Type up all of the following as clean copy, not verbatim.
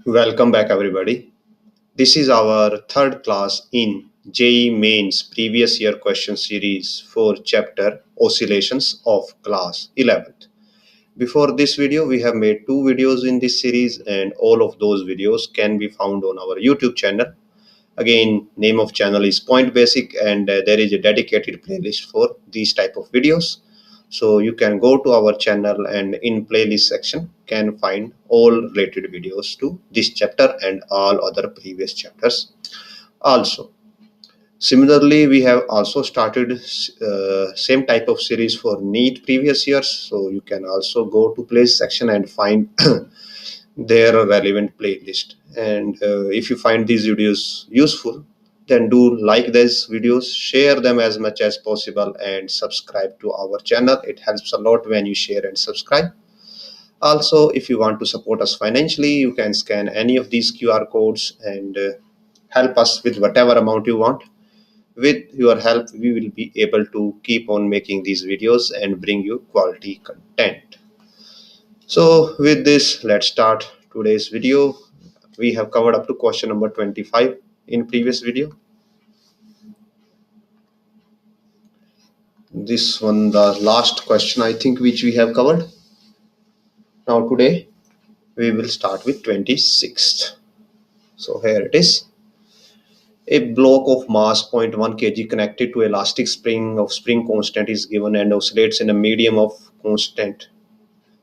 Welcome back, everybody. This is our third class in JEE Mains previous year question series for chapter Oscillations of class 11th. Before this video, we have made two videos in this series, and all of those videos can be found on our YouTube channel. Again, name of channel is Point Basic, and there is a dedicated playlist for these type of videos. So you can go to our channel and in playlist section can find all related videos to this chapter and all other previous chapters also. Similarly, we have also started same type of series for NEET previous years. So you can also go to playlist section and find their relevant playlist. And if you find these videos useful, then do like these videos, share them as much as possible, and subscribe to our channel. It helps a lot when you share and subscribe. Also, if you want to support us financially, you can scan any of these QR codes and help us with whatever amount you want. With your help, we will be able to keep on making these videos and bring you quality content. So with this, let's start today's video. We have covered up to question number 25 in previous video. This one, the last question, I think, which we have covered. Now today, we will start with 26th. So here it is. A block of mass 0.1 kg connected to elastic spring of spring constant is given and oscillates in a medium of constant.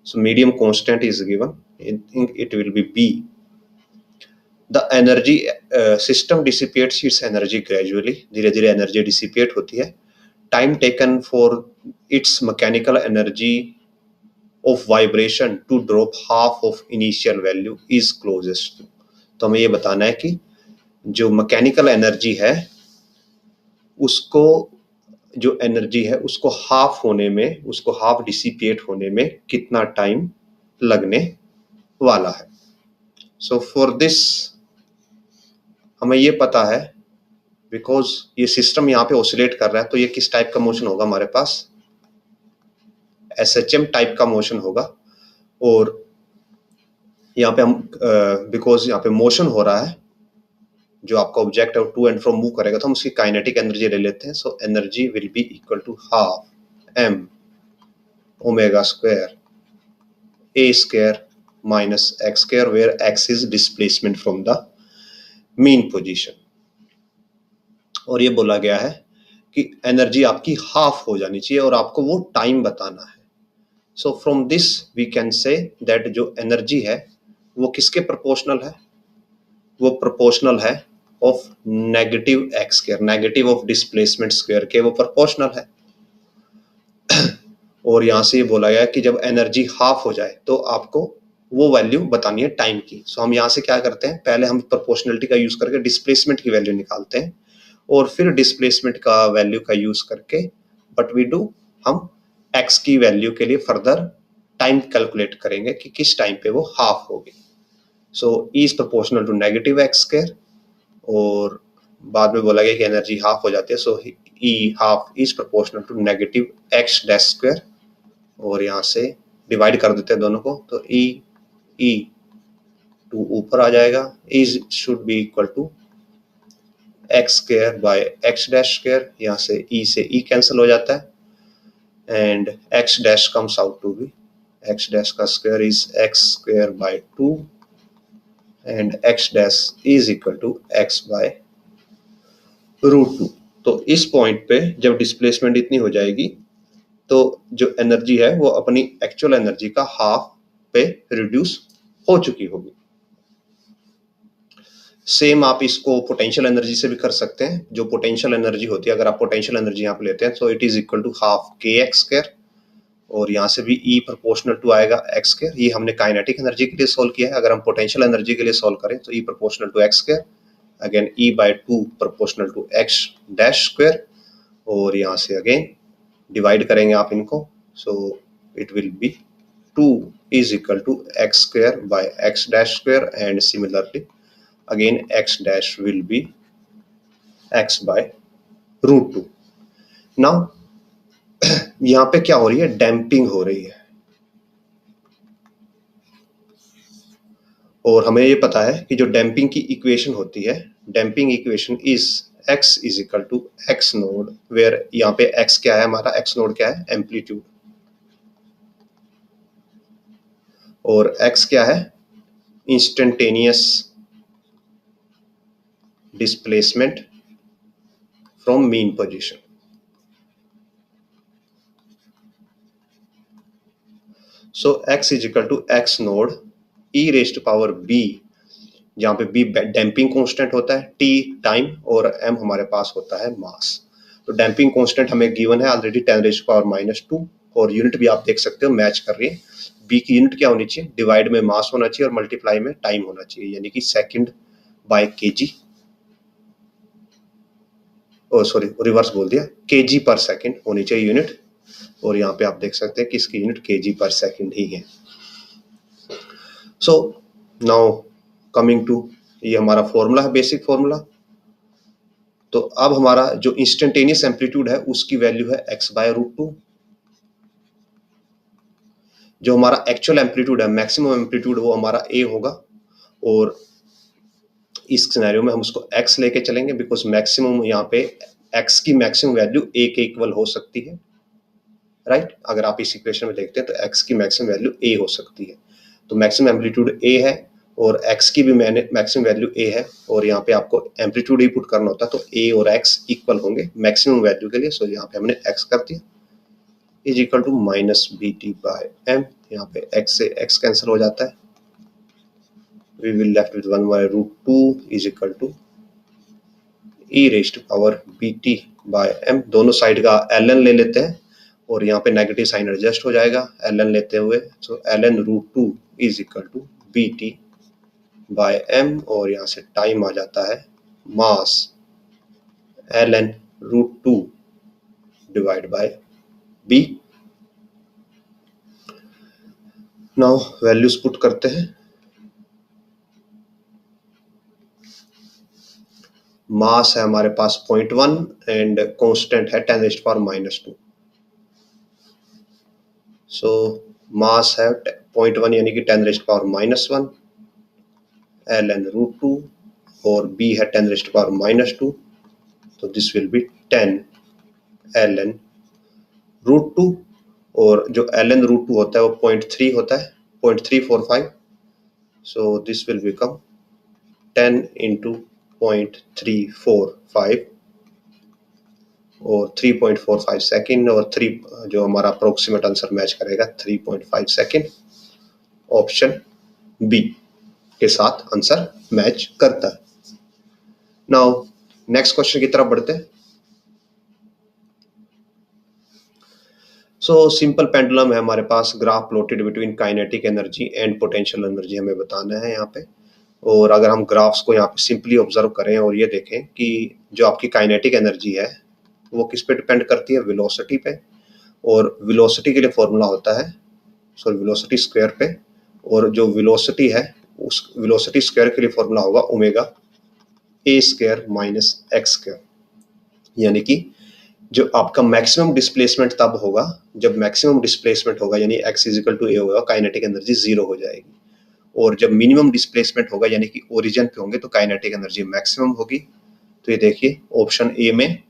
So medium constant is given. I think it will be B. The energy system dissipates its energy gradually. धीरे धीरे energy dissipate होती है. Time taken for its mechanical energy of vibration to drop half of initial value is closest to. तो हमें ये बताना है कि जो मैकेनिकल एनर्जी है उसको जो एनर्जी है उसको हाफ होने में, उसको हाफ डिसिपेट होने में कितना टाइम लगने वाला है. सो फॉर दिस हमें ये पता है, बिकॉज ये सिस्टम यहाँ पे ऑसिलेट कर रहा है, तो ये किस टाइप का मोशन होगा हमारे पास? SHM टाइप का मोशन होगा. और यहाँ पे हम बिकॉज यहाँ पे मोशन हो रहा है, जो आपका ऑब्जेक्ट है टू एंड फ्रो मूव करेगा, तो हम उसकी काइनेटिक एनर्जी ले लेते हैं. So energy will be equal to half m omega square a square minus x square, where x is displacement from the mean position. और ये बोला गया है कि एनर्जी आपकी हाफ हो जानी चाहिए और आपको वो टाइम बताना है. So from this we can say that जो एनर्जी है वो किसके प्रोपोर्शनल है? वो प्रोपोर्शनल है of negative x square, negative of displacement square के वो प्रोपोर्शनल है. और यहाँ से ये बोला गया कि जब एनर्जी हाफ हो जाए तो आपको वो वैल्यू बतानी है टाइम की. सो हम यहाँ से क्या करते हैं, पहले हम प्रोपोर्शनलिटी का यूज करके डिस्प्लेसमेंट की वैल्यू निकालते हैं और फिर डिस्प्लेसमेंट का वैल्यू का यूज करके बट वी डू हम एक्स की वैल्यू के लिए फर्दर टाइम कैलकुलेट करेंगे कि किस टाइम पे वो हाफ होगी. So E is proportional to negative x square और बाद में बोला गया कि एनर्जी हाफ हो जाती है. So E half is proportional to negative x dash square और यहाँ से डिवाइड कर देते हैं दोनों को. तो ई टू ऊपर आ जाएगा. Is should be equal to x square by x dash square. यहाँ से ई कैंसिल हो जाता है and x dash comes out to be x dash का square is x square by 2 and x dash is equal to x by root 2. तो इस point पे जब डिस्प्लेसमेंट इतनी हो जाएगी तो जो एनर्जी है वो अपनी एक्चुअल एनर्जी का हाफ पे रिड्यूस हो चुकी होगी. सेम आप इसको पोटेंशियल एनर्जी से भी कर सकते हैं. जो पोटेंशियल एनर्जी होती है, अगर आप पोटेंशियल एनर्जी यहाँ पे लेते हैं तो it is equal to half k x square और यहाँ से भी ई प्रोपोर्शनल टू आएगा एक्स स्क्वायर. ये हमने काइनेटिक एनर्जी के लिए सॉल्व किया है. अगर हम पोटेंशियल एनर्जी के लिए सॉल्व करें तो E proportional to x square, again E by 2 proportional to x dash square और यहाँ से अगेन डिवाइड करेंगे आप इनको. So it will be 2 is equal to x square by x dash square and similarly again x dash will be x by root 2. now यहाँ पे क्या हो रही है? डैम्पिंग हो रही है. और हमें ये पता है कि जो डैम्पिंग की इक्वेशन होती है, damping equation is x is equal to x naught, where यहाँ पे x क्या है हमारा, x नोड क्या है, एम्पलीट्यूड, और x क्या है, instantaneous displacement from mean position. So x is equal to x naught e raise to power b, जहाँ पे b डैम्पिंग कांस्टेंट होता है, t टाइम, और m हमारे पास होता है मास। तो डैम्पिंग कांस्टेंट हमें गिवन है ऑलरेडी 10 रेज़ टू पावर -2, और यूनिट भी आप देख सकते हो मैच कर रही है। b की यूनिट क्या होनी चाहिए, डिवाइड में मास होना चाहिए और मल्टीप्लाई में टाइम होना चाहिए, यानी कि second by KG, sorry reverse बोल दिया, केजी पर सेकंड होनी चाहिए यूनिट, और यहाँ पे आप देख सकते हैं कि इसकी यूनिट केजी पर सेकंड ही है। सो नाउ कमिंग टू, ये हमारा फॉर्मूला है, बेसिक फॉर्मूला। तो अब हमारा जो इंस्टेंटेनियस एम्पलीट्यूड है उसकी वैल्यू है x/√2, जो हमारा एक्चुअल एम्पलीट्यूड है, मैक्सिमम एम्पलीट्यूड, वो हमारा a होगा, और इस सिनेरियो में हम उसको x लेके चलेंगे, बिकॉज मैक्सिमम यहाँ पे x की मैक्सिमम वैल्यू a के इक्वल हो सकती है, राइट। अगर आप इस इक्वेशन में देखते हैं तो x की मैक्सिमम वैल्यू a हो सकती है, तो मैक्सिमम एम्पलीट्यूड a है और x की भी मैक्सिमम वैल्यू a है, और यहाँ पे आपको एम्पलीट्यूड ही पुट करना होता है, तो a और x इक्वल होंगे मैक्सिमम वैल्यू के लिए। सो यहाँ पे हमने x कर दिया, इज इक्वल टू -bt/m, यहाँ पे x से x कैंसिल हो जाता है, we will left with 1/√2 is equal to e raised to power bt/m। दोनों साइड का ln ले लेते हैं और यहाँ पे नेगेटिव साइन एडजस्ट हो जाएगा ln लेते हुए, सो ln√2 is equal to bt/m, और यहाँ से टाइम आ जाता है मास ln√2 divide by b। Now values put करते हैं। मास है हमारे पास 0.1 एंड कांस्टेंट है 10⁻²। सो मास है 0.1 यानी कि 10⁻⁻1 ln√2, और b है 10⁻², तो दिस विल बी 10 ln√2, और जो ln√2 होता है वो 0.3 होता है, 0.345, सो दिस विल बिकम 10 × 0.345, और 3.45 सेकेंड, और 3 जो हमारा अप्रोक्सीमेट आंसर मैच करेगा 3.5 सेकेंड, ऑप्शन बी के साथ आंसर मैच करता है। नाउ नेक्स्ट क्वेश्चन की तरफ बढ़ते हैं। सो सिंपल पेंडुलम है हमारे पास, graph plotted between kinetic energy and potential energy हमें बताना है यहाँ पे। और अगर हम ग्राफ्स को यहाँ पे सिंपली ऑब्जर्व करें और ये देखें कि जो आपकी काइनेटिक एनर्जी है वो किस पे डिपेंड करती है, वेलोसिटी पे, और वेलोसिटी के लिए फॉर्मूला होता है, सॉरी वेलोसिटी स्क्वायर पे, और जो वेलोसिटी है उस वेलोसिटी स्क्वायर के लिए फॉर्मूला होगा ओमेगा a² - x², यानी कि जो आपका मैक्सिमम डिस्प्लेसमेंट तब होगा जब मैक्सिमम डिस्प्लेसमेंट होगा, यानी x is equal to a होगा, काइनेटिक एनर्जी 0 हो जाएगी, और जब मिनिमम डिस्प्लेसमेंट होगा यानी कि ओरिजिन पे होंगे तो काइनेटिक एनर्जी मैक्सिमम होगी। तो ये देखिए ऑप्शन ए में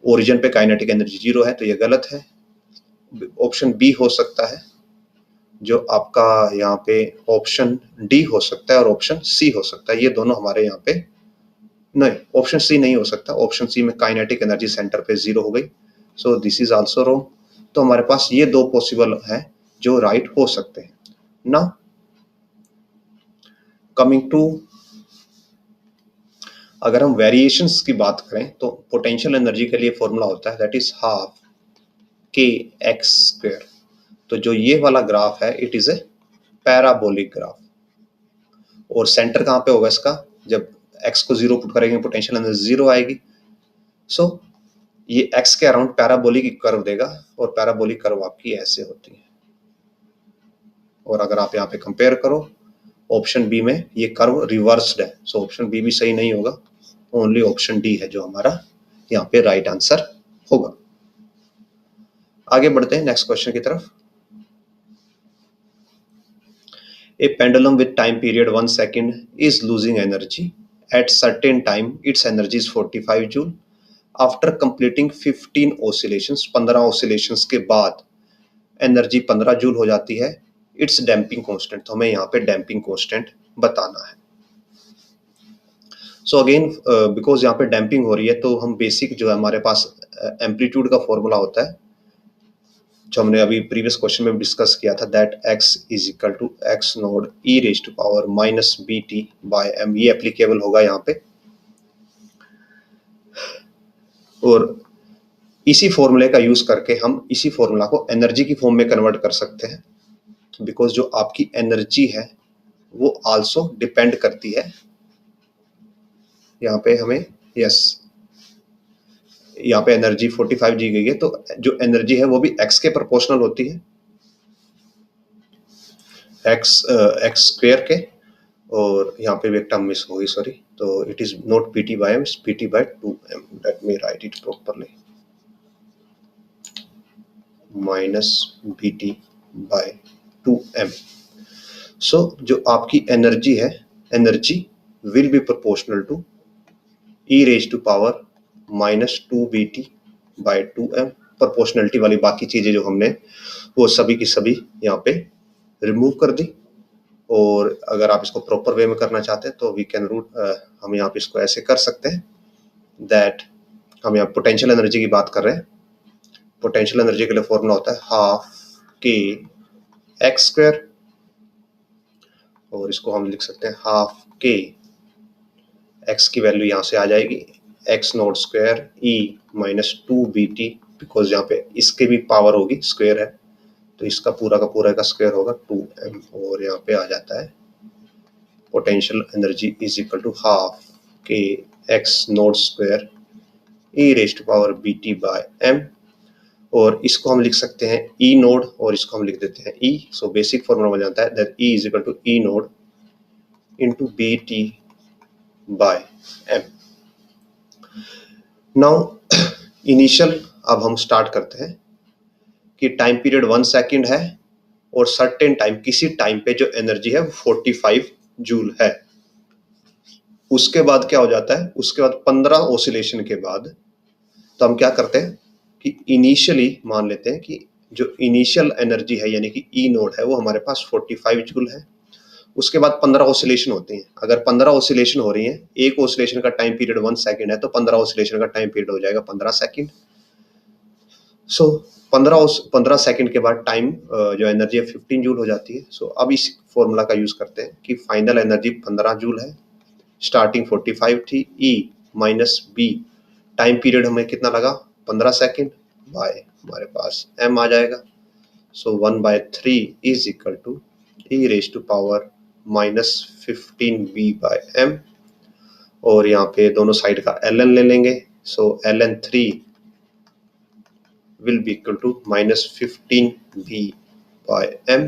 ओरिजिन पे काइनेटिक एनर्जी 0 है, तो ये गलत है। ऑप्शन बी हो सकता है, जो आपका यहाँ पे ऑप्शन डी हो सकता है, और ऑप्शन सी हो सकता है, ये दोनों हमारे यहाँ पे नहीं, ऑप्शन सी नहीं हो सकता, ऑप्शन सी में काइनेटिक एनर्जी सेंटर पे 0 हो गई, so this is also wrong. तो हमारे पास ये दो पॉसिबल है जो राइट हो सकते हैं ना। कमिंग टू, अगर हम वेरिएशंस की बात करें तो पोटेंशियल एनर्जी के लिए फॉर्मूला होता है दैट इज हाफ kx²। तो जो ये वाला ग्राफ है it is a parabolic graph, और सेंटर कहाँ पे होगा इसका, जब x को 0 पुट करेंगे पोटेंशियल एनर्जी 0 आएगी। सो ये x के अराउंड पैराबोलिक कर्व देगा, और पैराबोलिक कर्व आपकी ऐसे होती है, और अगर आप यहाँ पे कंपेयर करो ऑप्शन बी में ये कर्व रिवर्स्ड है, सो ऑप्शन बी भी सही नहीं होगा, ओनली ऑप्शन डी है जो हमारा यहाँ पे राइट आंसर होगा। आगे बढ़ते हैं नेक्स्ट क्वेश्चन की तरफ। A pendulum with time period 1 second is losing energy. At certain time, its energy is 45 joule. After completing 15 oscillations, 15 oscillations के बाद एनर्जी 15 जूल हो जाती है. इट्स डैम्पिंग कांस्टेंट, तो हमें यहाँ पे डैम्पिंग कांस्टेंट बताना है. सो अगेन बिकॉज यहाँ पे डैम्पिंग हो रही है तो हम बेसिक जो है हमारे पास एम्पलीट्यूड का फॉर्मूला होता है जो हमने अभी प्रीवियस क्वेश्चन में डिस्कस किया था, that x is equal to x naught e raise to power minus b t by m. ये एप्लीकेबल होगा यहाँ पे. और इसी फॉर्मूले का यूज करके हम इसी फॉर्मूला को एनर्जी की फॉर्म में कन्वर्ट कर सकते हैं, बिकॉज जो आपकी एनर्जी है वो आल्सो डिपेंड करती है. यहाँ पे हमें यहाँ पे एनर्जी 45 दी गई है, तो जो एनर्जी है वो भी x के प्रोपोर्शनल होती है, x स्क्वायर के. और यहाँ पे भी एक टर्म मिस होगी, सॉरी. तो it is not p t by m, p t by 2m. Let me write it properly, minus b t by 2m. So जो आपकी एनर्जी है, energy will be proportional to e raise to power minus 2bt by 2m. Proportionality वाली बाकी चीजें जो हमने वो सभी की सभी यहाँ पे रिमूव कर दी. और अगर आप इसको प्रॉपर वे में करना चाहते हैं तो वी कैन रूट, हम यहाँ पे इसको ऐसे कर सकते हैं दैट हम यहाँ पोटेंशियल एनर्जी की बात कर रहे हैं. पोटेंशियल एनर्जी के लिए फॉर्मूला होता है हाफ के एक्स स्क्वायर, और इसको हम लिख सकते हैं हाफ के एक्स की वैल्यू यहाँ से आ जाएगी x naught square E minus 2bt, because यहाँ पे इसके भी पावर होगी, स्क्वायर है तो इसका पूरा का पूरा का स्क्वायर होगा 2m. और यहाँ पे आ जाता है potential energy is equal to half k x naught square e raise to power bt by m. और इसको हम लिख सकते हैं ई नोड, और इसको हम लिख देते हैं ई. सो बेसिक फॉर्मूला बन जाता है that E is equal to E naught into bt by m. Now initial, अब हम स्टार्ट करते हैं कि टाइम पीरियड 1 सेकेंड है और सर्टेन टाइम, किसी टाइम पे जो एनर्जी है वो 45 जूल है. उसके बाद क्या हो जाता है, उसके बाद 15 ऑसिलेशन के बाद तो हम क्या करते हैं कि इनिशियली मान लेते हैं कि जो इनिशियल एनर्जी है यानी कि ई नोड है वो हमारे पास 45 जूल है. उसके बाद 15 ऑसिलेशन होते हैं. अगर 15 ऑसिलेशन हो रही हैं, एक ऑसिलेशन का टाइम पीरियड 1 सेकेंड है तो 15 ऑसिलेशन का टाइम पीरियड हो जाएगा 15 सेकेंड. सो 15 सेकेंड के बाद टाइम जो एनर्जी है 15 जूल हो जाती है. सो अब इस फॉर्मूला का यूज करते हैं कि फाइनल एनर्जी 15 जूल है, स्टार्टिंग 45 थी, E minus b, time period हमें कितना लगा 15 सेकेंड, बाय हमारे पास m आ जाएगा. So 1/3 is equal to e raise to power minus 15b by m. और यहाँ पे दोनों साइड का ln ले लेंगे. सो ln3 will be equal to minus 15b by m.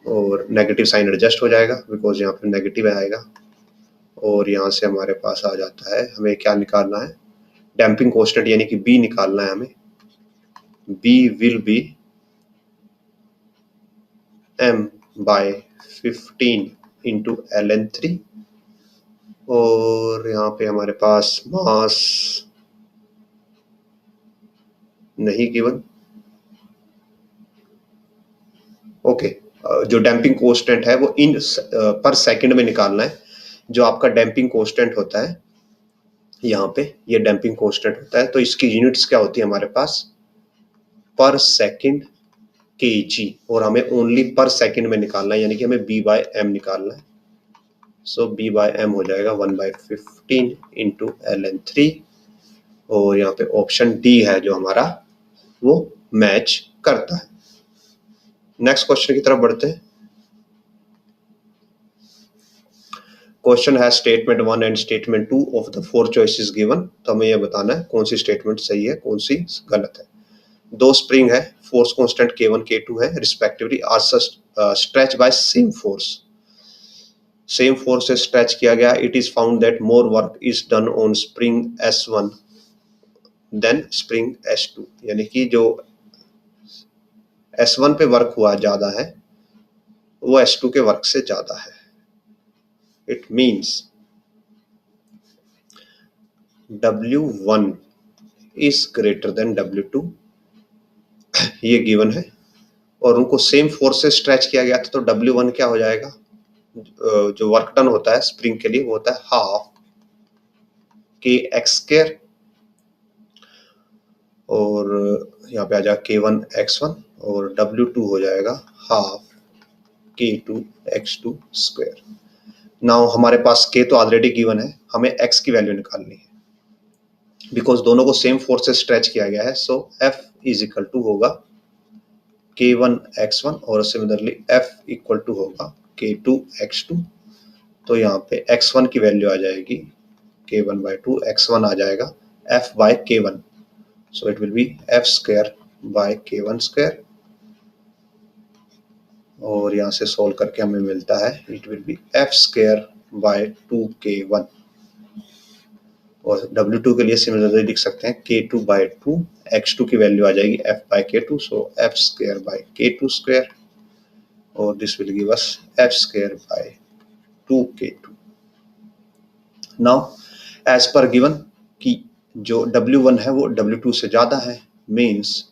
और नेगेटिव साइन एडजस्ट हो जाएगा बिकॉज यहाँ पे नेगेटिव आएगा. और यहाँ से हमारे पास आ जाता है, हमें क्या निकालना है, डैम्पिंग कांस्टेंट यानी कि b निकालना है हमें. b will be m by 15 into ln3. और यहाँ पे हमारे पास मास नहीं गिवन. ओके, जो डैम्पिंग कांस्टेंट है वो इन पर सेकंड में निकालना है. जो आपका डैम्पिंग कांस्टेंट होता है यहाँ पे, ये डैम्पिंग कांस्टेंट होता है, तो इसकी यूनिट्स क्या होती है हमारे पास, पर सेकंड kg. और हमें ओनली पर सेकंड में निकालना है यानी कि हमें b बाय m निकालना है. सो b बाय m हो जाएगा 1/15 इंटू ln3. और यहाँ पे ऑप्शन डी है जो हमारा वो मैच करता है. नेक्स्ट क्वेश्चन की तरफ बढ़ते हैं. क्वेश्चन है statement 1 and statement 2 of the 4 choices given. तो हमें यह बताना है कौन सी स्टेटमेंट सही है कौन सी गलत है. दो स्प्रिंग है, फोर्स कांस्टेंट K1 K2 है respectively, are stretch by same force. Same force से स्ट्रेच किया गया. It is found that more work is done on spring S1 than spring S2. यानी कि जो S1 पे वर्क हुआ ज्यादा है वो S2 के वर्क से ज्यादा है। It means W1 is greater then W2, ये गिवन है, और उनको सेम फोर्स से स्ट्रेच किया गया था, तो W1 क्या हो जाएगा, जो वर्क डन होता है स्प्रिंग के लिए वो होता है हाफ kx², और यहाँ पे आ जाएगा k1x1, और W2 हो जाएगा हाफ k2x2²। नाउ हमारे पास k तो ऑलरेडी गिवन है, हमें x की वैल्यू निकालनी है, बिकॉज दोनों को सेम फोर्स से स्ट्रेच किया गया है। सो F इज इक्वल टू होगा k1x1, और सिमिलरली F इक्वल टू होगा k2x2। तो यहाँ पे x1 की वैल्यू आ जाएगी k1/2, x1 आ जाएगा F/k1, so it will be F²/k1², और यहाँ से सोल्व करके हमें मिलता है it will be F²/2k1, और W2 के लिए सिमिलरली लिख सकते हैं k2/2, x2 की वैल्यू आ जाएगी F/k2, so F²/k2², और this will give us F²/2k2। Now as per given कि जो W1 है वो W2 से ज्यादा है, means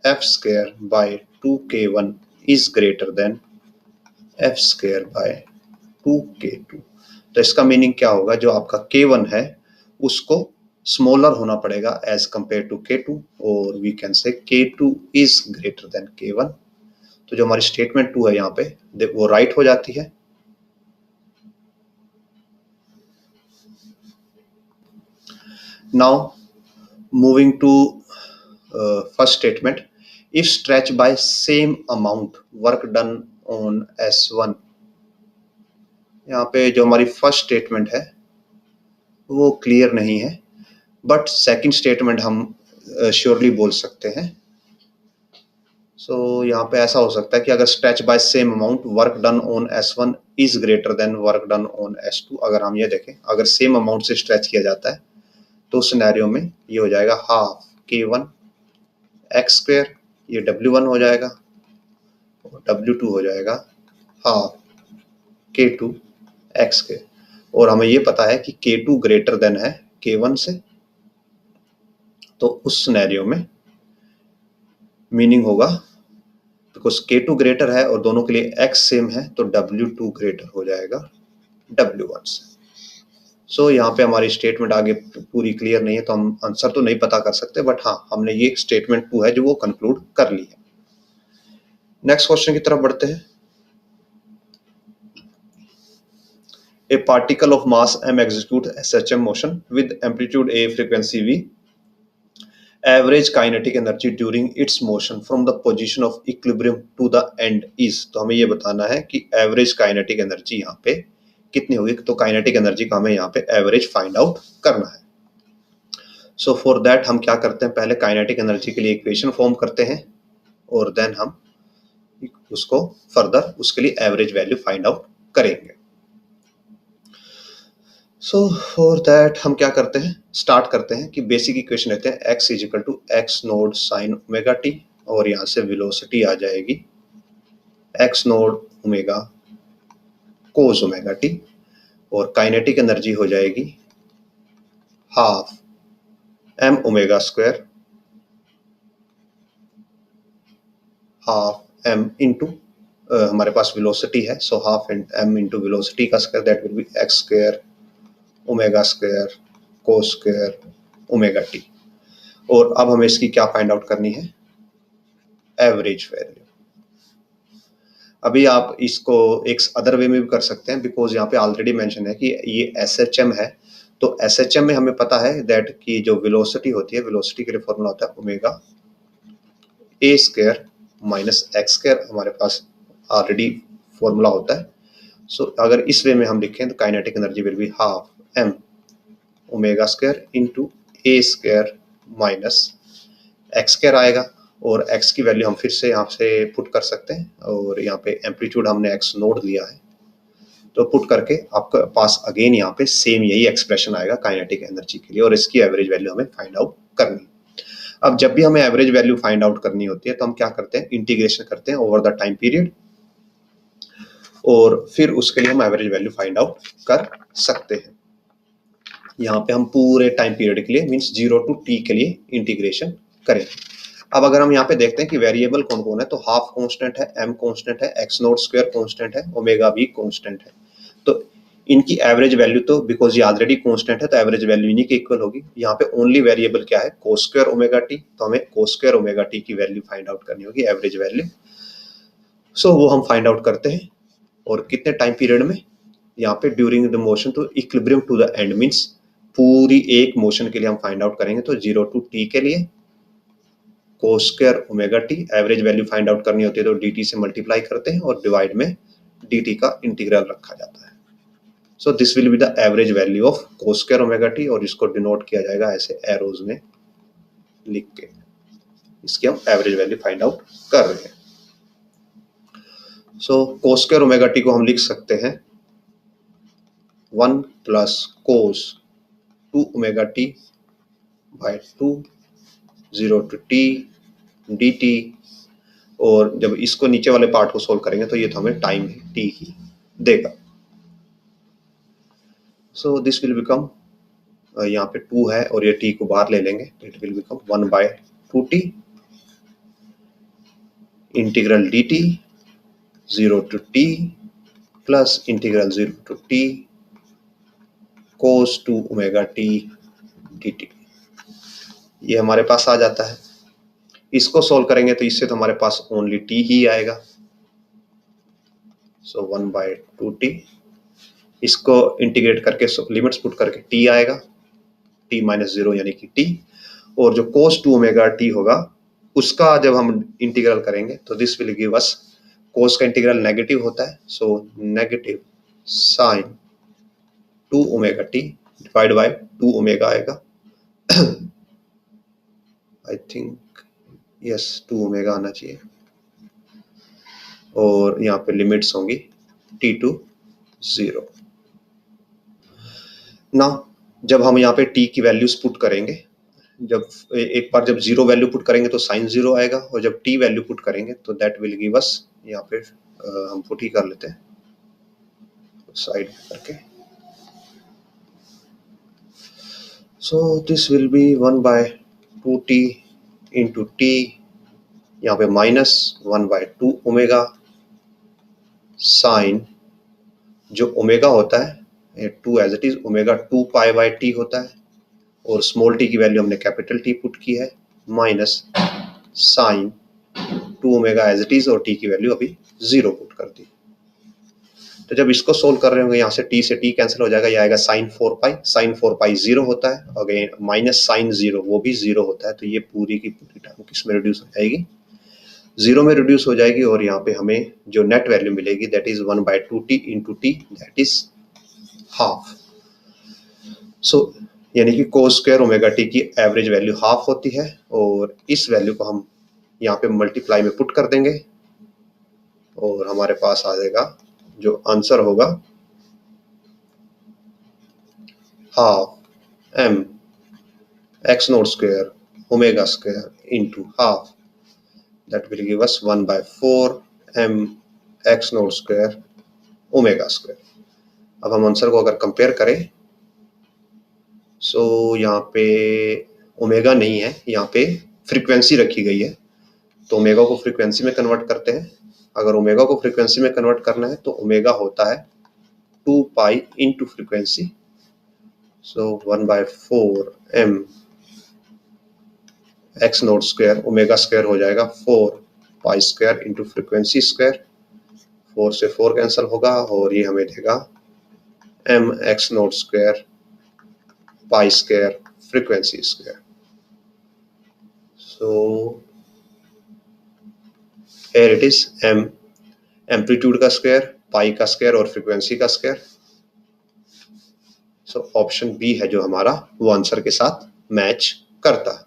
F²/2k1 is greater then F²/2k2। तो इसका मीनिंग क्या होगा, जो आपका k1 है उसको स्मॉलर होना पड़ेगा एज कंपेयर टू k2, और वी कैन से k2 is greater then k1। तो जो हमारी स्टेटमेंट 2 है यहाँ पे वो राइट हो जाती है। Now moving to first statement, if stretch by same amount work done on S1, यहाँ पे जो हमारी फर्स्ट स्टेटमेंट है वो क्लियर नहीं है, बट सेकंड स्टेटमेंट हम श्योरली बोल सकते हैं। सो यहाँ पे ऐसा हो सकता है कि अगर stretch by same amount work done on S1 is greater than work done on S2, अगर हम ये देखें अगर सेम अमाउंट से स्ट्रेच किया जाता है तो सिनेरियो में ये हो जाएगा हाफ k1x², ये W1 हो जाएगा, और W2 हो जाएगा हाफ k2x², और हमें ये पता है कि k2 ग्रेटर देन है k1 से, तो उस सिनेरियो में मीनिंग होगा बिकॉज k2 ग्रेटर है और दोनों के लिए x सेम है, तो W2 ग्रेटर हो जाएगा W1 से। सो यहाँ पे हमारी स्टेटमेंट आगे पूरी क्लियर नहीं है, तो हम आंसर तो नहीं पता कर सकते, बट हाँ हमने ये स्टेटमेंट 2 है जो वो कंक्लूड कर ली है। नेक्स्ट क्वेश्चन की तरफ बढ़ते हैं। A particle of mass m executes SHM motion with amplitude a, frequency v. Average kinetic energy during its motion from the position of equilibrium to the end is। तो हमें ये बताना है कि एवरेज काइनेटिक एनर्जी यहाँ पे कितनी होगी, तो काइनेटिक एनर्जी का हमें यहाँ पे एवरेज फाइंड आउट करना है। सो फॉर दैट हम क्या करते हैं, पहले काइनेटिक एनर्जी के लिए इक्वेशन फॉर्म करते हैं, और देन हम उसको फर्दर उसके लिए एवरेज वैल्यू फाइंड आउट करेंगे। सो फॉर दैट हम क्या करते हैं, स्टार्ट करते हैं कि बेसिक इक्वेशन लेते हैं x is equal to x naught sine omega t, और यहाँ से वेलोसिटी आ जाएगी x naught omega cos omega t, और काइनेटिक एनर्जी हो जाएगी half m omega square half m into हमारे पास वेलोसिटी है, so half m into velocity का square, that will be x square omega square cos square omega t. और अब हमें इसकी क्या फाइंड आउट करनी है, एवरेज वैल्यू। अभी आप इसको एक अदर वे में भी कर सकते हैं, बिकॉज यहाँ पे ऑलरेडी मेंशन है कि ये SHM है, तो SHM में हमें पता है दैट की जो वेलोसिटी होती है, वेलोसिटी के लिए फॉर्मूला होता है omega a square minus x square, हमारे पास ऑलरेडी फॉर्मूला होता है। सो अगर इस वे में हम लिखें तो kinetic energy will be half m omega square into a square minus x square आएगा, और x की वैल्यू हम फिर से यहाँ से पुट कर सकते हैं, और यहाँ पे एम्पलीट्यूड हमने x नोड लिया है, तो पुट करके आपके पास अगेन यहाँ पे सेम यही एक्सप्रेशन आएगा काइनेटिक एनर्जी के लिए, और इसकी एवरेज वैल्यू हमें फाइंड आउट करनी है। अब जब भी हमें एवरेज वैल्यू फाइंड आउट करनी होती है तो हम क्या करते हैं, इंटीग्रेशन करते हैं ओवर द टाइम पीरियड। और फिर उसके लिए हम एवरेज वैल्यू फाइंड आउट कर सकते हैं। यहाँ पे हम पूरे टाइम पीरियड के लिए मीन्स 0 to t के लिए इंटीग्रेशन करें। अब अगर हम यहाँ पे देखते हैं कि वेरिएबल कौन कौन है, तो हाफ कांस्टेंट है, m कांस्टेंट है, x नॉट स्क्वायर कांस्टेंट है, ओमेगा भी कांस्टेंट है। तो इनकी एवरेज वैल्यू तो बिकॉज ये ऑलरेडी कांस्टेंट है तो एवरेज वैल्यू इन्हीं के इक्वल होगी। यहाँ पे ओनली वेरिएबल क्या है, cos स्क्वायर ओमेगा t, तो हमें cos स्क्वायर ओमेगा t की वैल्यू फाइंड आउट करनी होगी, एवरेज वैल्यू। सो वो हम फाइंड आउट करते हैं और कितने टाइम पीरियड में, यहाँ पे during the motion to equilibrium to the end means पूरी एक मोशन के लिए हम फाइंड आउट करेंगे। तो 0 to t के लिए cos square omega t, average value find out करनी होती है तो dt से मल्टीप्लाई करते हैं और डिवाइड में dt का इंटीग्रल रखा जाता है। सो this will be the average value of cos square omega t और इसको डिनोट किया जाएगा ऐसे एरोज में लिख के। इसकी हम एवरेज वैल्यू फाइंड आउट कर रहे हैं। So cos square omega t को हम लिख सकते हैं 1 plus cos 2 omega t by 2 0 to t dt, और जब इसको नीचे वाले पार्ट को सोल्व करेंगे तो ये तो हमें टाइम t ही देगा। सो दिस विल बिकम, यहाँ पे 2 है और ये t को बाहर ले लेंगे तो it will become 1 by 2t integral dt 0 to t plus integral 0 to t cos 2 omega t dt। ये हमारे पास आ जाता है। इसको सोल्व करेंगे तो इससे तो हमारे पास ओनली t ही आएगा। सो 1 बाय 2t, इसको इंटीग्रेट करके लिमिट्स पुट करके t आएगा, t माइनस 0 यानी कि t, और जो cos 2 ओमेगा t होगा उसका जब हम इंटीग्रल करेंगे तो this will give us, cos का इंटीग्रल नेगेटिव होता है so negative sine 2 omega t divide by 2 omega आएगा। आई थिंक यस 2 ओमेगा आना चाहिए, और यहाँ पे लिमिट्स होंगी t टू 0। ना जब हम यहाँ पे t की वैल्यूज पुट करेंगे, जब एक बार जब 0 वैल्यू पुट करेंगे तो साइन 0 आएगा, और जब t वैल्यू पुट करेंगे तो दैट विल गिव अस, यहाँ पे हम पुट ही कर लेते हैं साइड करके। So this will be 1 by 2t into t, यहाँ पे माइनस 1 बाय 2 ओमेगा साइन, जो ओमेगा होता है 2 as it is, omega 2 pi by t होता है, और स्मॉल t की वैल्यू हमने कैपिटल T पुट की है, minus sine 2 omega as it is, और t की वैल्यू अभी 0 पुट कर दी। तो जब इसको सोल्व कर रहे होंगे यहाँ से t से t कैंसिल हो जाएगा, ये आएगा साइन 4 पाई, साइन 4 पाई 0 होता है, अगेन माइनस साइन 0 वो भी 0 होता है, तो ये पूरी की पूरी टर्म किस में रिड्यूस हो जाएगी, 0 में रिड्यूस हो जाएगी, और यहाँ पे हमें जो नेट वैल्यू मिलेगी that is 1 by 2t into t that is half. So यानी कि cos स्क्वायर ओमेगा t की एवरेज वैल्यू हाफ होती है, और इस वैल्यू को हम यहाँ पे मल्टीप्लाई में पुट कर देंगे और हमारे पास आ जाएगा जो आंसर होगा half m x naught square omega square into half, that will give us 1 by 4 m x naught square omega square. अब हम आंसर को अगर कंपेयर करें, सो यहाँ पे ओमेगा नहीं है, यहाँ पे फ्रीक्वेंसी रखी गई है, तो ओमेगा को फ्रीक्वेंसी में कन्वर्ट करते हैं। अगर ओमेगा को फ्रीक्वेंसी में कन्वर्ट करना है तो ओमेगा होता है 2 pi into frequency, so 1 by 4 m x naught square omega square हो जाएगा 4 pi square into frequency square, 4 से 4 कैंसिल होगा और ये हमें देगा m x naught square pi square frequency square. So here it is m amplitude का square, पाई का स्क्वायर और फ्रीक्वेंसी का स्क्वायर। सो ऑप्शन बी है जो हमारा वो आंसर के साथ मैच करता है।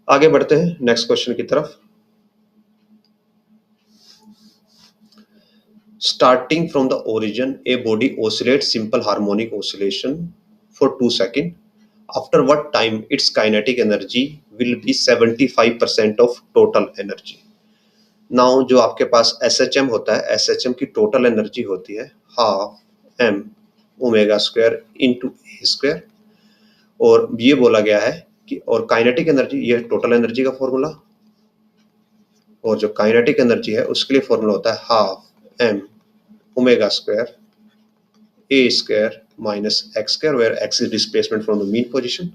आगे बढ़ते हैं नेक्स्ट क्वेश्चन की तरफ। Starting from the origin, a body oscillates simple harmonic oscillation for 2 seconds. After what time its kinetic energy will be 75% of total energy? Now जो आपके पास SHM होता है, SHM की टोटल एनर्जी होती है half m omega square into A square, और ये बोला गया है कि और काइनेटिक एनर्जी, ये टोटल एनर्जी का फॉर्मूला, और जो काइनेटिक एनर्जी है उसके लिए फॉर्मूला होता है half m omega square a square minus x square, where x is displacement from the mean position.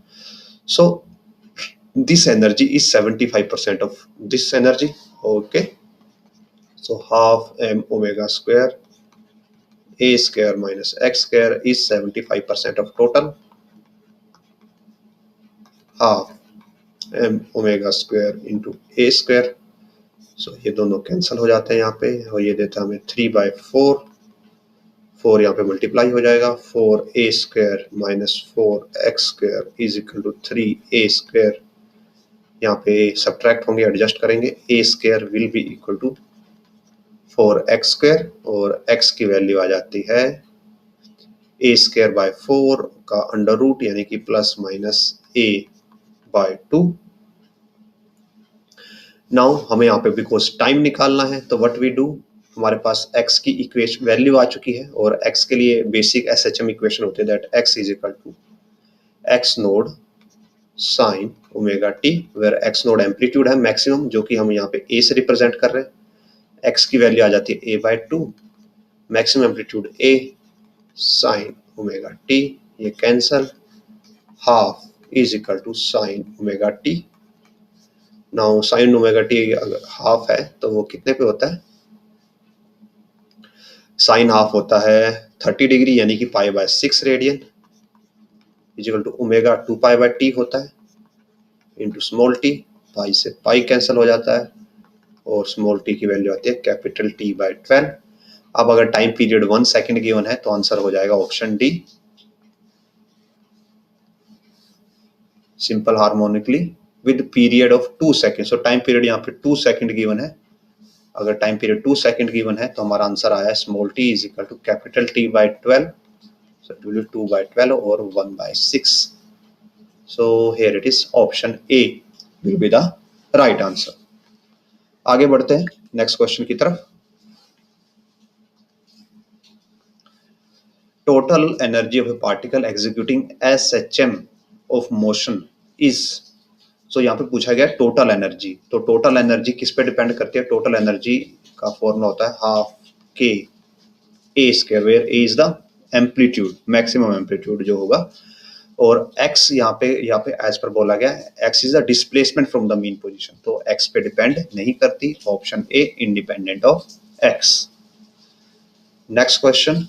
So this energy is 75% of this energy. Okay, so half m omega square a square minus x square is 75% of total, half m omega square into a square. So ये दोनों cancel हो जाते हैं यहाँ पे, और ये देता है हमें 3/4, 4 यहाँ पे मल्टीप्लाई हो जाएगा, 4a square minus 4x square is equal to 3a square, यहाँ पे सब्ट्रैक्ट होंगे, एडजस्ट करेंगे, a square will be equal to 4x square, और x की वैल्यू आ जाती है a स्क्वायर बाय 4 का अंडर रूट, यानी कि plus minus a by 2। Now हमें यहाँ पे बिकॉज टाइम निकालना है, तो व्हाट वी डू, हमारे पास x की इक्वेशन वैल्यू आ चुकी है, और x के लिए बेसिक SHM इक्वेशन होती है that x is equal to x naught sine omega t, where x naught amplitude है मैक्सिमम, जो कि हम यहाँ पे a से रिप्रेजेंट कर रहे हैं। x की वैल्यू आ जाती है a by 2, maximum amplitude a sine omega t, ये cancel, half is equal to sine omega t. Now sine omega t अगर हाफ है तो वो कितने पे होता है, साइन हाफ होता है 30 डिग्री, यानी कि pi by 6 radian, equal to omega 2 pi by t होता है इंटू स्मॉल टी, पाई से पाई कैंसिल हो जाता है, और स्मॉल टी की वैल्यू आती है कैपिटल टी बाय 12। अब अगर टाइम पीरियड 1 सेकेंड गिवन है तो आंसर हो जाएगा option D, simple harmonically with period of 2 second. So time period यहाँ पे 2 सेकेंड गिवन है, अगर टाइम पीरियड 2 सेकेंड गिवन है तो हमारा आंसर आया है small t is equal to capital t by 12, so it will be 2 by 12 or 1 by 6. So here it is, option A will be the right answer. आगे बढ़ते हैं next question की तरफ। Total energy of a particle executing SHM of motion is, so यहाँ पे पूछा गया total energy, तो टोटल एनर्जी किस पे डिपेंड करती है, टोटल एनर्जी का फॉर्मूला होता है half k a square, where a is the amplitude, maximum amplitude जो होगा, और x यहाँ पे एज पर बोला गया है x is the displacement from the mean position, तो x पे डिपेंड नहीं करती, option a independent of x। Next question,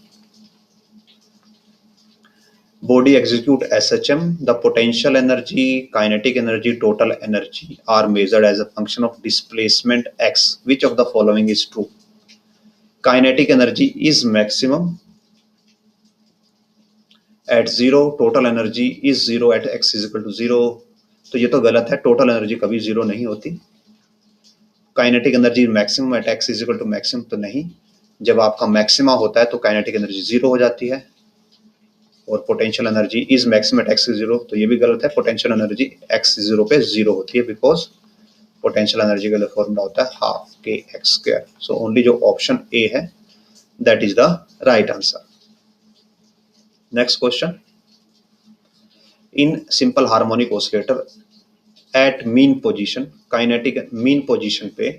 body execute SHM, the potential energy, kinetic energy, total energy are measured as a function of displacement x. Which of the following is true? Kinetic energy is maximum at 0, total energy is 0 at x is equal to 0, तो ये तो गलत है, total energy कभी 0 नहीं होती। Kinetic energy maximum at x is equal to maximum, तो नहीं, जब आपका मैक्सिमा होता है तो काइनेटिक एनर्जी 0 हो जाती है, और potential energy is maximum at x is 0, तो ये भी गलत है, पोटेंशियल एनर्जी x इज 0 पे 0 होती है, बिकॉज पोटेंशियल एनर्जी का फॉर्मूला होता है half k x square. So only जो ऑप्शन ए है that is the right answer. Next question, in simple harmonic oscillator at mean position, kinetic mean position पे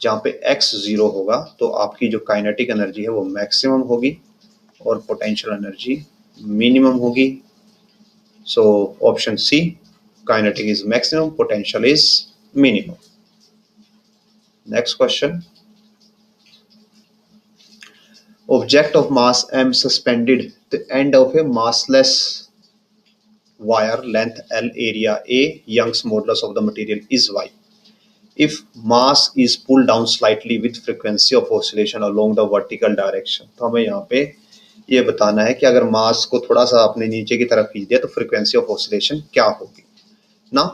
जहाँ पे x 0 होगा तो आपकी जो काइनेटिक एनर्जी है वो मैक्सिमम होगी और पोटेंशियल एनर्जी मिनिमम होगी। So option C, kinetic is maximum, potential is minimum. Next question, object of mass m suspended the end of a massless wire, length L, area A, Young's modulus of the material is y. If mass is pulled down slightly with frequency of oscillation along the vertical direction, तो हमें यहाँ पे ये बताना है कि अगर मास को थोड़ा सा अपने नीचे की तरफ खींच दिया तो फ्रीक्वेंसी ऑफ ऑसिलेशन क्या होगी ना।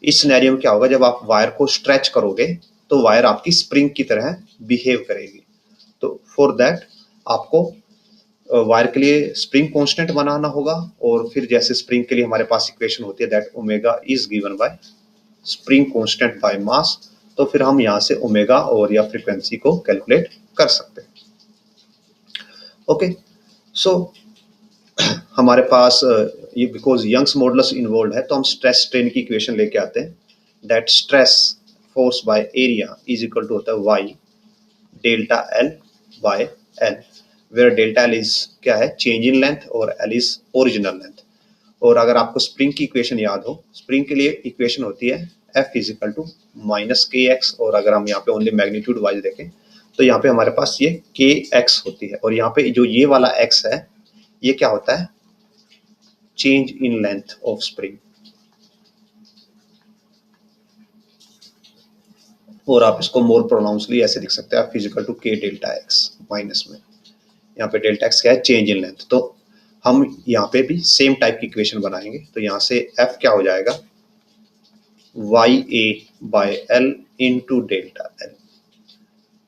इस सिनेरियो में क्या होगा, जब आप वायर को स्ट्रेच करोगे तो वायर आपकी स्प्रिंग की तरह बिहेव करेगी, तो फॉर दैट आपको वायर के लिए स्प्रिंग कांस्टेंट बनाना होगा, और फिर जैसे स्प्रिंग के लिए हमारे पास इक्वेशन होती है that omega is given bye spring constant by mass, तो फिर हम यहाँ से ओमेगा और या फ्रीक्वेंसी को कैलकुलेट कर सकते हैं। ओके, सो हमारे पास ये बिकॉज यंग्स मॉडुलस इन्वॉल्व है तो हम स्ट्रेस स्ट्रेन की इक्वेशन लेके आते हैं। That stress force by area is equal to होता है Y delta L by L, where delta L is क्या है, चेंज इन लेंथ, और एल इज ओरिजिनल लेंथ। और अगर आपको स्प्रिंग की इक्वेशन याद हो, स्प्रिंग के लिए इक्वेशन होती है F is equal to minus k x, और अगर हम यहाँ पे ओनली मैग्नीट्यूड वाइज देखें तो यहाँ पे हमारे पास ये के एक्स होती है, और यहाँ पे जो ये वाला एक्स है ये क्या होता है, change in length of spring. और आप इसको मोर प्रोनाउंसली ऐसे लिख सकते हैं, फिजिकल टू के डेल्टा एक्स माइनस में, यहाँ पे डेल्टा एक्स क्या है, चेंज इन लेंथ। तो हम यहाँ पे भी सेम टाइप की इक्वेशन बनाएंगे, तो यहाँ से एफ क्या हो जाएगा, Y A by L into delta L.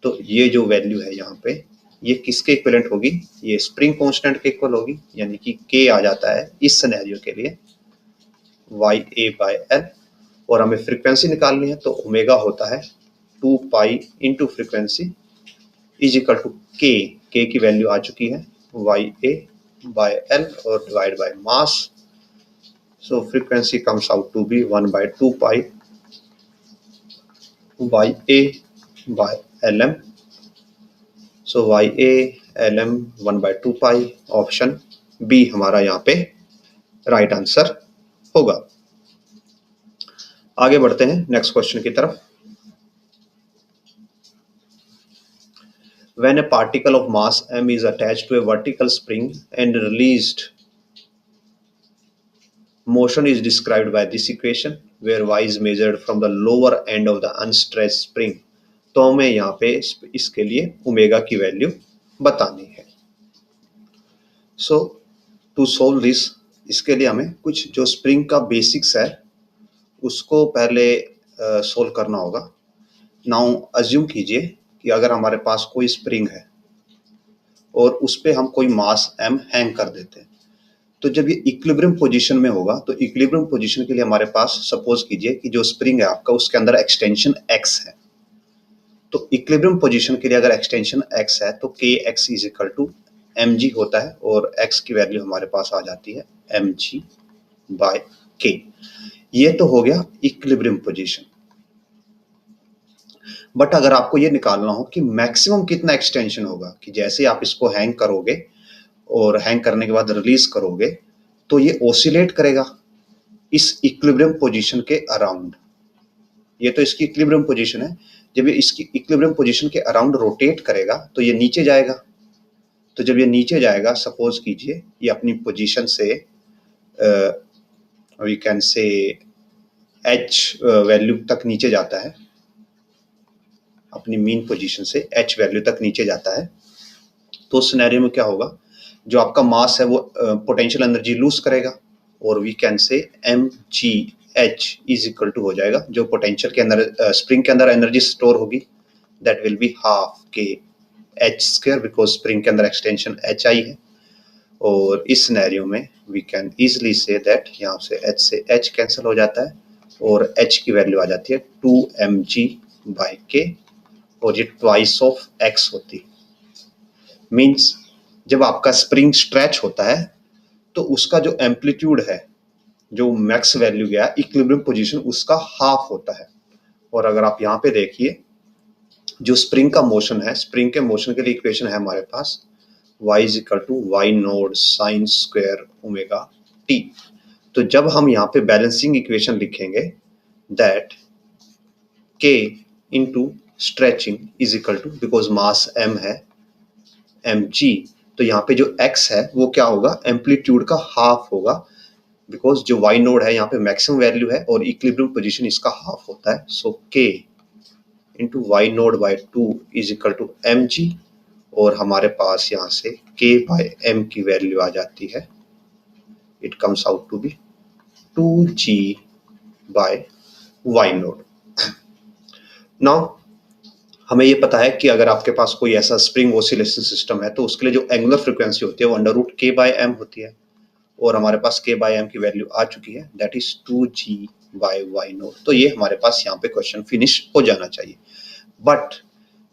तो ये जो वैल्यू है यहाँ पे ये किसके इक्विवेलेंट होगी, ये स्प्रिंग कांस्टेंट के इक्वल होगी, यानी कि के आ जाता है इस सिनेरियो के लिए वाई ए बाय एल। और हमें फ्रीक्वेंसी निकालनी है तो ओमेगा होता है 2 pi into frequency is equal to k की वैल्यू आ चुकी है वाई ए बाय एल और divide by mass. So frequency comes out to be 1/2 pi Y A by L m. So Y A L m 1/2 pi, option B हमारा यहाँ पे right answer होगा। आगे बढ़ते हैं नेक्स्ट क्वेश्चन की तरफ। When a particle of mass m is attached to a vertical spring and released, motion is described by this equation where y is measured from the lower end of the unstretched spring। तो हमें यहाँ पे इसके लिए omega की value बतानी है। सो to solve this, इसके लिए हमें कुछ जो स्प्रिंग का बेसिक्स है उसको पहले सोल्व करना होगा। नाउ अज्यूम कीजिए कि अगर हमारे पास कोई स्प्रिंग है और उस पर हम कोई मास m हैंग कर देते हैं, तो जब ये इक्विलिब्रियम पोजीशन में होगा तो इक्विलिब्रियम पोजीशन के लिए हमारे पास सपोज कीजिए कि जो स्प्रिंग है आपका उसके अंदर एक्सटेंशन x है। तो इक्विलिब्रियम पोजीशन के लिए अगर एक्सटेंशन x है तो k x is equal to m g होता है, और x की वैल्यू हमारे पास आ जाती है एम जी बाय के। ये तो हो गया इक्विलिब्रियम पोजीशन। बट अगर आपको ये निकालना हो कि मैक्सिमम कितना एक्सटेंशन होगा, कि जैसे आप इसको हैंग करोगे और हैंग करने के बाद रिलीज करोगे तो ये ऑसिलेट करेगा इस इक्विलिब्रियम पोजीशन के अराउंड। ये तो इसकी इक्विलिब्रियम पोजीशन है, जब ये इसकी इक्विलिब्रियम पोजीशन के अराउंड रोटेट करेगा तो ये नीचे जाएगा। तो जब ये नीचे जाएगा, सपोज कीजिए ये अपनी पोजीशन से we can say h value तक नीचे जाता है, अपनी मीन पोजीशन से एच वैल्यू तक नीचे जाता है, तो उस सिनेरियो में क्या होगा, जो आपका मास है वो पोटेंशियल एनर्जी लूज करेगा, और we can say m g h is equal to हो जाएगा जो पोटेंशियल के अंदर स्प्रिंग के अंदर एनर्जी स्टोर होगी, that will be half k h square, because spring के अंदर एक्सटेंशन एच आई है। और इस सिनेरियो में we can easily say that यहाँ से एच कैंसिल हो जाता है और एच की वैल्यू आ जाती है 2mg बाई के, और ये ट्वाइस ऑफ एक्स होती है। मीन्स जब आपका स्प्रिंग स्ट्रेच होता है तो उसका जो एम्पलीट्यूड है, जो मैक्स वैल्यू गया इक्विलिब्रियम पोजीशन, उसका हाफ होता है। और अगर आप यहाँ पे देखिए जो स्प्रिंग का मोशन है, स्प्रिंग के मोशन के लिए इक्वेशन है हमारे पास y इज equal to y naught sine square omega t. तो जब हम यहाँ पे बैलेंसिंग इक्वेशन लिखेंगे that k into stretching is equal to, because mass m है mg, तो यहाँ पे जो x है वो क्या होगा, एम्पलीट्यूड का हाफ होगा, बिकॉज जो y नोड है यहाँ पे मैक्सिमम वैल्यू है और इक्विलिब्रियम पोजीशन इसका हाफ होता है। So k into y naught by 2 is equal to m g, और हमारे पास यहाँ से k बाय m की वैल्यू आ जाती है, it comes out to be 2g by y naught. Now हमें ये पता है कि अगर आपके पास कोई ऐसा स्प्रिंग ऑसिलेशन सिस्टम है तो उसके लिए जो एंगुलर फ्रीक्वेंसी होती है वो under root k by m होती है, और हमारे पास के बाय एम की वैल्यू आ चुकी है, that is 2g by y naught. तो ये हमारे पास यहाँ पे क्वेश्चन फिनिश हो जाना चाहिए। बट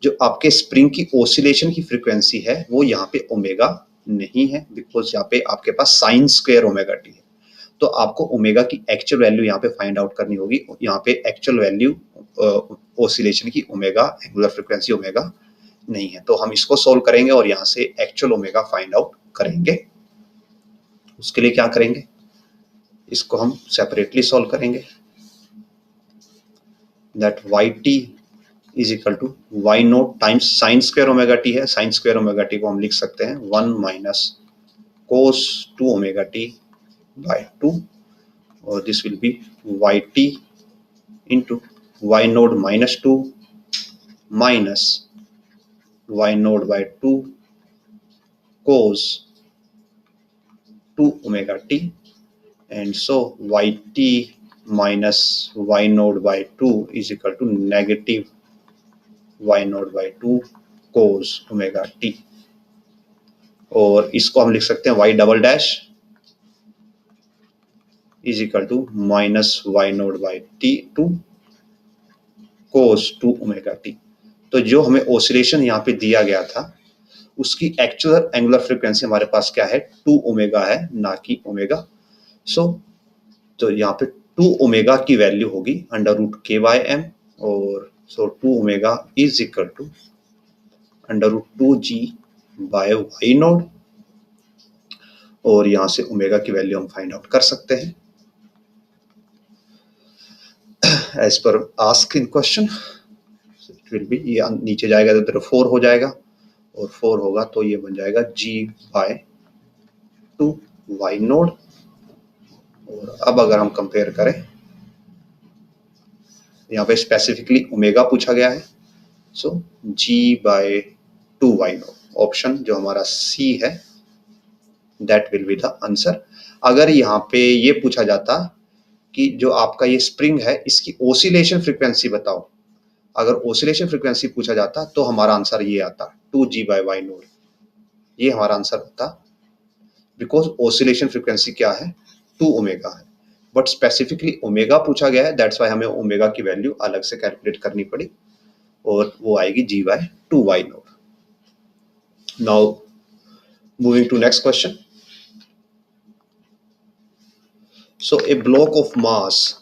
जो आपके स्प्रिंग की ओसिलेशन की फ्रीक्वेंसी है वो यहाँ पे ओमेगा नहीं है, बिकॉज यहाँ पे आपके पास साइन स्क्वायर ओमेगा टी है। तो आपको ओमेगा की एक्चुअल वैल्यू यहाँ पे फाइंड आउट करनी होगी। यहाँ पे एक्चुअल वैल्यू ओसिलेशन की ओमेगा, एंगुलर फ्रीक्वेंसी ओमेगा नहीं है। तो हम इसको सोल्व करेंगे और यहाँ से एक्चुअल ओमेगा फाइंड आउट करेंगे। उसके लिए क्या करेंगे, इसको हम सेपरेटली सोल्व करेंगे। That y t is equal to y naught times sine square omega t है। साइन स्क्वायर ओमेगा टी को हम लिख सकते हैं 1 minus cos 2 omega t by 2, और this will be y t into y naught minus 2 minus y naught by 2 cos 2 omega t, and so yt minus y naught by 2 is equal to negative y naught by 2 cos omega t। और इसको हम लिख सकते हैं y double dash is equal to minus y naught by t 2 cos 2 omega t। तो जो हमें oscillation यहाँ पे दिया गया था उसकी एक्चुअल एंगुलर फ्रीक्वेंसी हमारे पास क्या है, 2 ओमेगा है, ना कि ओमेगा। सो तो यहाँ पे 2 ओमेगा की वैल्यू होगी under root k by m, और so 2 omega is equal to under root 2 g by y naught, और यहाँ से ओमेगा की वैल्यू हम फाइंड आउट कर सकते हैं as per ask in question. It will be, ये नीचे जाएगा तो 4 हो जाएगा, और 4 होगा तो ये बन जाएगा जी बाय 2 वाई नोड। और अब अगर हम कंपेयर करें, यहाँ पे स्पेसिफिकली ओमेगा पूछा गया है, सो जी बाय 2 वाई नोड, ऑप्शन जो हमारा सी है that will be the answer. अगर यहाँ पे ये पूछा जाता कि जो आपका ये स्प्रिंग है इसकी ओसिलेशन फ्रीक्वेंसी बताओ, अगर ओसिलेशन फ्रीक्वेंसी पूछा जाता तो हमारा आंसर ये आता 2g बाय वाई नोड, ये हमारा आंसर होता, बिकॉज ओसिलेशन फ्रीक्वेंसी क्या है, 2 ओमेगा है। बट स्पेसिफिकली ओमेगा पूछा गया है, दैट्स वाई हमें ओमेगा की वैल्यू अलग से कैलकुलेट करनी पड़ी, और वो आएगी g बाय 2 y naught. Now moving to next question. So a block of mass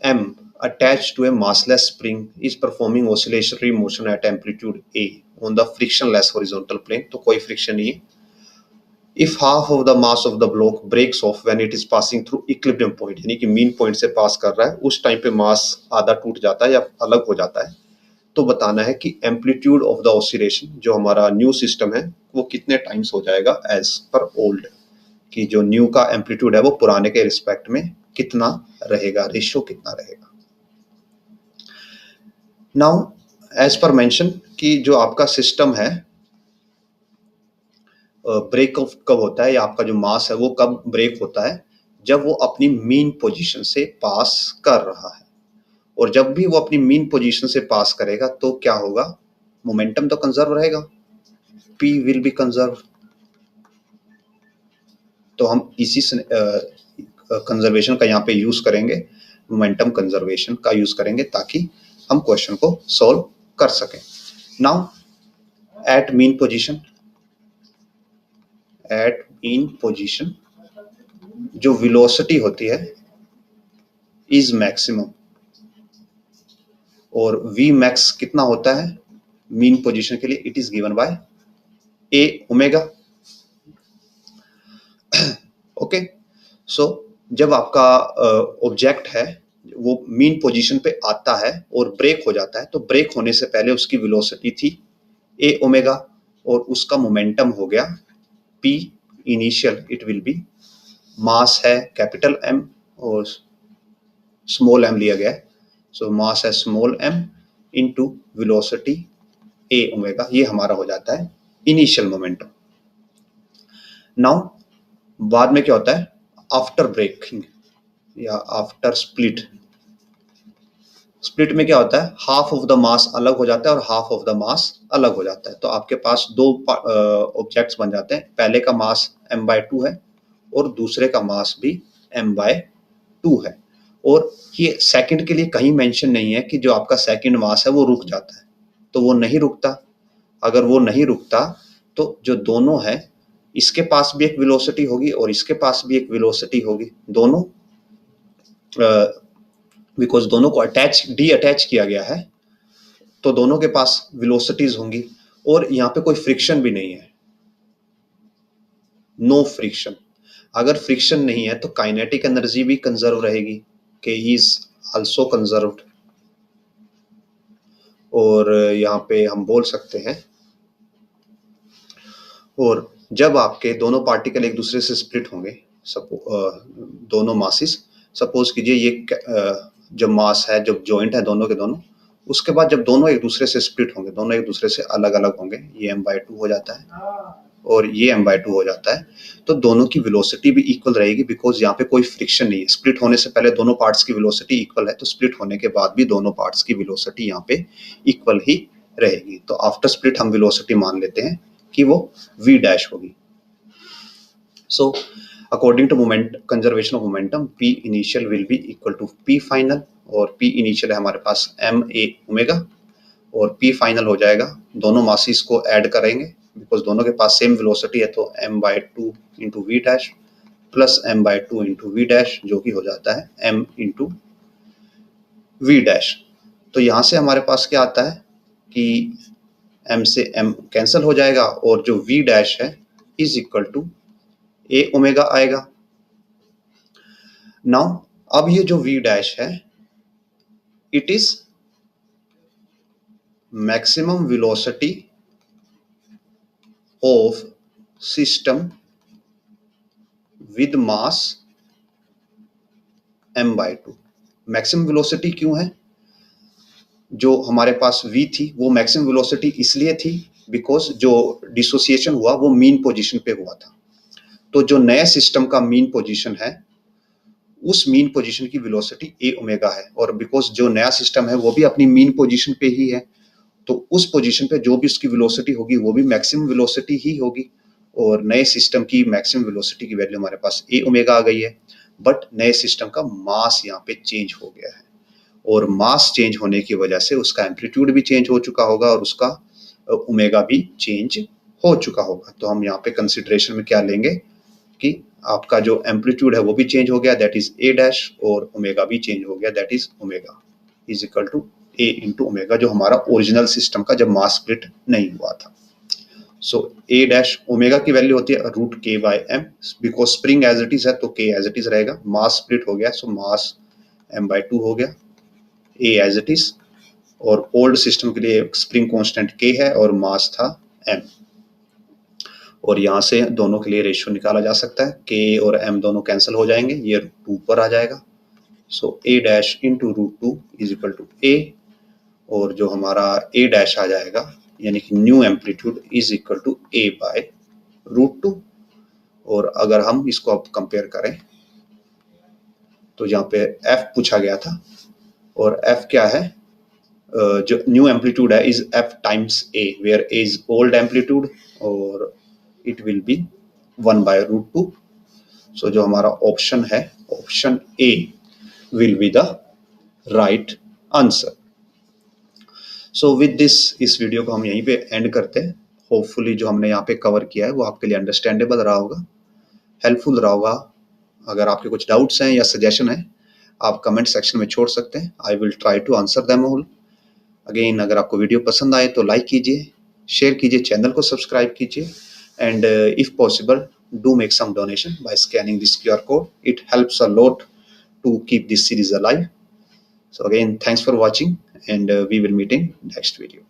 m attached to a massless spring is performing oscillatory motion at amplitude a on the frictionless horizontal plane। तो कोई friction नहीं है। If half of the mass of the block breaks off when it is passing through equilibrium point, यानी कि mean point से पास कर रहा है, उस टाइम पे मास आधा टूट जाता है या अलग हो जाता है, तो बताना है कि एम्पलीट्यूड ऑफ द ऑसिलेशन जो हमारा न्यू सिस्टम है वो कितने टाइम्स हो जाएगा एज पर ओल्ड, कि जो न्यू का एम्पलीट्यूड है वो पुराने के रिस्पेक्ट में कितना रहेगा, रेशियो कितना रहेगा। नाउ एज पर मेंशन कि जो आपका सिस्टम है ब्रेक ऑफ कब होता है, या आपका जो मास है वो कब ब्रेक होता है, जब वो अपनी मीन पोजीशन से पास कर रहा है। और जब भी वो अपनी मीन पोजीशन से पास करेगा तो क्या होगा, मोमेंटम तो कंजर्व रहेगा, p विल बी कंजर्व। तो हम इसी कंजर्वेशन का यहाँ पे यूज करेंगे, मोमेंटम कंजर्वेशन का यूज करेंगे ताकि हम क्वेश्चन को सॉल्व कर सकें। नाउ एट मीन पोजीशन जो वेलोसिटी होती है इज मैक्सिमम, और v मैक्स कितना होता है मीन पोजीशन के लिए, it is given by a omega. Okay, so जब आपका ऑब्जेक्ट है वो मीन पोजीशन पे आता है और ब्रेक हो जाता है, तो ब्रेक होने से पहले उसकी वेलोसिटी थी a ओमेगा, और उसका मोमेंटम हो गया p initial, it will be, mass है कैपिटल M और स्मॉल m लिया गया है, सो मास है small m into velocity a omega, ये हमारा हो जाता है इनिशियल मोमेंटम। नाउ बाद में क्या होता है, आफ्टर ब्रेकिंग या आफ्टर स्प्लिट में क्या होता है, हाफ ऑफ द मास अलग हो जाता है और हाफ ऑफ द मास अलग हो जाता है। तो आपके पास दो ऑब्जेक्ट्स बन जाते हैं, पहले का मास m/2 है और दूसरे का मास भी m/2 है, और ये सेकंड के लिए कहीं मेंशन नहीं है कि जो आपका सेकंड मास है वो रुक जाता है, तो वो नहीं रुकता। अगर वो नहीं रुकता तो जो दोनों है, इसके पास भी एक वेलोसिटी होगी और इसके पास भी एक वेलोसिटी होगी, दोनों बिकॉज दोनों को डी अटैच किया गया है, तो दोनों के पास वेलोसिटीज होंगी और यहाँ पे कोई फ्रिक्शन भी नहीं है, नो फ्रिक्शन। अगर फ्रिक्शन नहीं है तो काइनेटिक एनर्जी भी कंजर्व रहेगी, के इज आल्सो कंजर्व्ड। और यहाँ पे हम बोल सकते हैं, और जब आपके दोनों पार्टिकल एक दूसरे से स्प्लिट होंगे, दोनों मासेस, सपोज कीजिए ये जो मास है, जब जॉइंट है दोनों के दोनों, उसके बाद जब दोनों एक दूसरे से स्प्लिट होंगे, दोनों एक दूसरे से अलग अलग होंगे, ये m/2 हो जाता है और ये m/2 हो जाता है, तो दोनों की वेलोसिटी भी इक्वल रहेगी, बिकॉज यहाँ पे कोई फ्रिक्शन नहीं है। स्प्लिट होने से पहले दोनों पार्ट्स की वेलोसिटी इक्वल है, तो स्प्लिट होने के बाद भी दोनों पार्ट्स की वेलोसिटी यहाँ पे इक्वल ही रहेगी। तो आफ्टर स्प्लिट हम वेलोसिटी मान लेते हैं कि वो v डैश होगी। So according to moment conservation of momentum, p initial will be equal to p final, और p इनिशियल है हमारे पास ma ओमेगा, और p फाइनल हो जाएगा, दोनों मासेस को ऐड करेंगे बिकॉज दोनों के पास सेम वेलोसिटी है, तो m/2 into v dash plus m/2 into v dash, जो कि हो जाता है m इंटू v डैश। तो यहाँ से हमारे पास क्या आता है कि m से m कैंसिल हो जाएगा और जो v डैश है is equal to a omega आएगा। नाउ अब ये जो v डैश है, it is maximum velocity of system with mass m/2। Maximum velocity क्यों है? जो हमारे पास v थी वो मैक्सिमम वेलोसिटी इसलिए थी बिकॉज जो डिसोसिएशन हुआ वो मीन पोजीशन पे हुआ था। तो जो नया सिस्टम का मीन पोजीशन है, उस मीन पोजीशन की वेलोसिटी a ओमेगा है, और बिकॉज जो नया सिस्टम है वो भी अपनी मीन पोजीशन पे ही है, तो उस पोजीशन पे जो भी उसकी वेलोसिटी होगी वो भी मैक्सिमम वेलोसिटी ही होगी, और नए सिस्टम की मैक्सिमम वेलोसिटी की वैल्यू हमारे पास a ओमेगा आ गई है। बट नए सिस्टम का मास यहाँ पे चेंज हो गया है, और मास चेंज होने की वजह से उसका एम्पलीट्यूड भी चेंज हो चुका होगा और उसका ओमेगा भी चेंज हो चुका होगा। तो हम यहाँ पे कंसिडरेशन में क्या लेंगे कि आपका जो एम्पलीट्यूड है वो भी चेंज हो गया, दैट इज a डैश, और ओमेगा भी चेंज हो गया, that is omega is equal to a into omega, जो हमारा ओरिजिनल सिस्टम का जब मास स्प्लिट नहीं हुआ था। सो a डैश ओमेगा की वैल्यू होती है √k/m, because spring as it is है तो k एज इट इज रहेगा, मास स्प्लिट हो गया सो मास m/2 हो गया, a एज इट इज, और ओल्ड सिस्टम के लिए स्प्रिंग कांस्टेंट k है और मास था m। और यहाँ से दोनों के लिए रेशियो निकाला जा सकता है, k और m दोनों कैंसिल हो जाएंगे, ये √2 पर आ जाएगा। So a dash into √2 is equal to a, और जो हमारा a डैश आ जाएगा यानी कि new amplitude is equal to a/√2। और अगर हम इसको अब कंपेयर करें तो यहाँ पे f पूछा गया था, और f क्या है, जो न्यू एम्पलीट्यूड है is f times a, where a is old amplitude, और इट विल बी 1/√2। सो जो हमारा ऑप्शन है, option a will be the right answer. So with this, इस वीडियो को हम यहीं पे एंड करते हैं। होपफुली जो हमने यहाँ पे कवर किया है वो आपके लिए अंडरस्टैंडेबल रहा होगा, हेल्पफुल रहा होगा। अगर आपके कुछ डाउट्स हैं या सजेशन है, आप कमेंट सेक्शन में छोड़ सकते हैं, I will try to answer them all. Again, अगर आपको वीडियो पसंद आए तो लाइक कीजिए, शेयर कीजिए, चैनल को सब्सक्राइब कीजिए, and if possible do make some donation by scanning this QR code. It helps a lot to keep this series alive. So again, thanks for watching, and we will meet in next video.